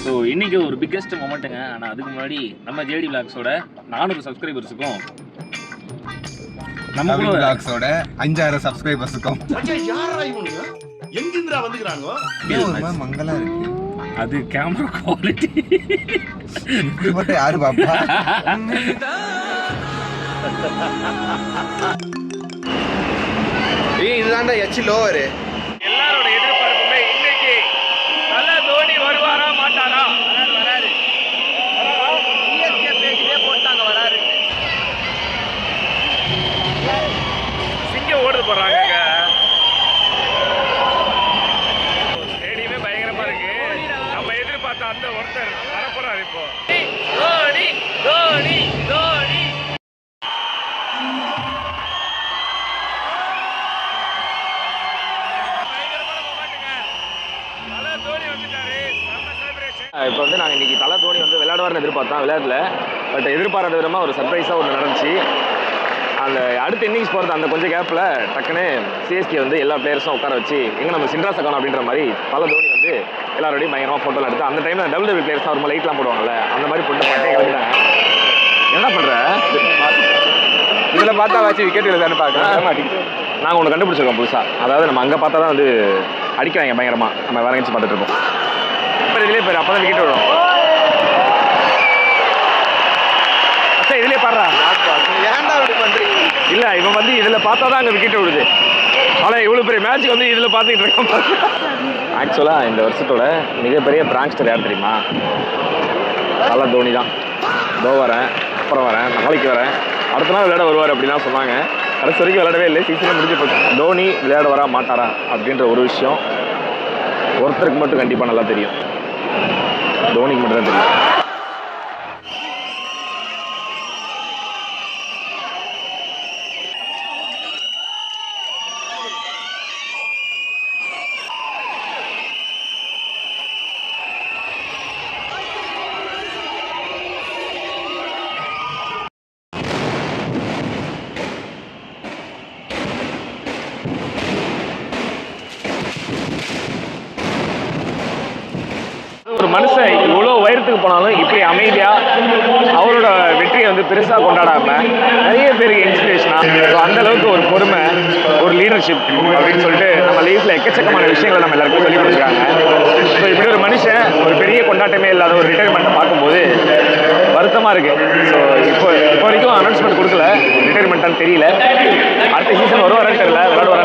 So இன்றைக்கி ஒரு biggest மொமெண்ட்டுங்க. ஆனால் அதுக்கு முன்னாடி நம்ம ஜேடி விளாக்ஸோட 400 சப்ஸ்கிரைபர்ஸுக்கும் நம்ம விளாக்ஸோட 5000 சப்ஸ்கிரைபர்ஸுக்கும் எங்கிருந்துடா வந்துக்கிறாங்க மங்களா இருக்கு. அது கேமரா குவாலிட்டி இப்படி யாரு பாப்பா? இதுதான்டா எச் லோவர். எல்லாரோட எதிர்பார்ப்புமே இன்னைக்கு தல தோனி வருவாரா மாட்டாரா? வராரு போட்டாங்க வராரு. சிங்கம் ஓடுது போடுறாங்க. ஸ்டேடியமே பயங்கரமா இருக்கு. நம்ம எதிர்பார்த்த அந்த ஒருத்தர் வரப்போறாரு இப்போ. தோனி தோனி தோனி இப்போ வந்து நாங்கள் இன்றைக்கி தலை தோனி வந்து விளையாடுவார்னு எதிர்பார்த்தோம், விளையாடல. பட் எதிர்பாராத விதமாக ஒரு சர்ப்ரைஸாக ஒன்று நடந்துச்சு. அந்த அடுத்த இன்னிங்ஸ் போகிறது அந்த கொஞ்சம் கேப்பில் டக்குன்னு சிஎஸ்கே வந்து எல்லா பிளேயர்ஸும் உட்கார வச்சு எங்கே நம்ம சின்ராஸ் அக்கான் அப்படின்ற மாதிரி தலை தோனி வந்து எல்லாரோடையும் பயங்கரமாக ஃபோட்டோலாம் எடுத்து அந்த டைமில் டபிள்யூ பிளேயர்ஸ் ஒரு லைட்லாம் போடுவாங்கல்ல, அந்த மாதிரி போட்டு பாட்டே கிளம்பிட்டாங்க. என்ன பண்ணுற இதில் பார்த்தா வச்சு விக்கெட் எழுதான்னு பார்க்க நாங்கள் ஒன்று கண்டுபிடிச்சிருக்கோம் புதுசாக. அதாவது நம்ம அங்கே பார்த்தா தான் வந்து அடிக்கிறாங்க பயங்கரமாக, நம்ம வேற எங்கேயும் பார்த்துட்டு இருக்கோம். இதுலேயே பேர் அப்போ தான் விக்கெட் விடும். அச்சா இதுலேயே பாடுறா, ஏன்டா இப்படி பண்ணுறீங்க? இல்லை இவன் வந்து இதில் பார்த்தா தான் அங்கே விக்கெட் விடுது. ஆனால் இவ்வளோ பெரிய மேட்ச்சுக்கு வந்து இதில் பார்த்துக்கிட்டு இருக்கோம். ஆக்சுவலாக இந்த வருஷத்தோட மிகப்பெரிய பிராங்க்ஸ்டர் யார் தெரியுமா? தலை தோனி தான். இதோ வரேன், அப்புறம் வரேன், நாளைக்கு வரேன், அடுத்த நாள் விளையாட வருவார் அப்படின்லாம் சொன்னாங்க. கடைசி வரைக்கும் விளையாடவே இல்லை. சீசனாக முடிஞ்சு போச்சு. தோனி விளையாட வரா மாட்டாரா அப்படின்ற ஒரு விஷயம் ஒருத்தருக்கு மட்டும் கண்டிப்பாக நல்லா தெரியும். தோனிக்கு மட்டும் தான் தெரியும். ஒரு மனுஷன் இவ்வளோ உயரத்துக்கு போனாலும் இப்படி அமைதியாக அவரோட வெற்றியை வந்து பெருசாக கொண்டாடாமல் நிறைய பேருக்கு இன்ஸ்பிரேஷனாக அந்த அளவுக்கு ஒரு பொறுமை, ஒரு லீடர்ஷிப் அப்படின்னு சொல்லிட்டு நம்ம லைஃப்பில் எக்கச்சக்கமான விஷயங்களை நம்ம எல்லாருக்கும் சொல்லிக் கொடுக்குறாங்க. ஸோ இப்படி ஒரு மனுஷன் ஒரு பெரிய கொண்டாட்டமே இல்லாத ஒரு ரிட்டைர்மெண்ட்டை பார்க்கும்போது வருத்தமாக இருக்குது. ஸோ இப்போ வரைக்கும் அனௌன்ஸ்மெண்ட் கொடுக்கல, ரிட்டைர்மெண்ட்டான்னு தெரியல. அடுத்த சீசன் வருவாரான்னு தெரியல, விளையாடுவாரா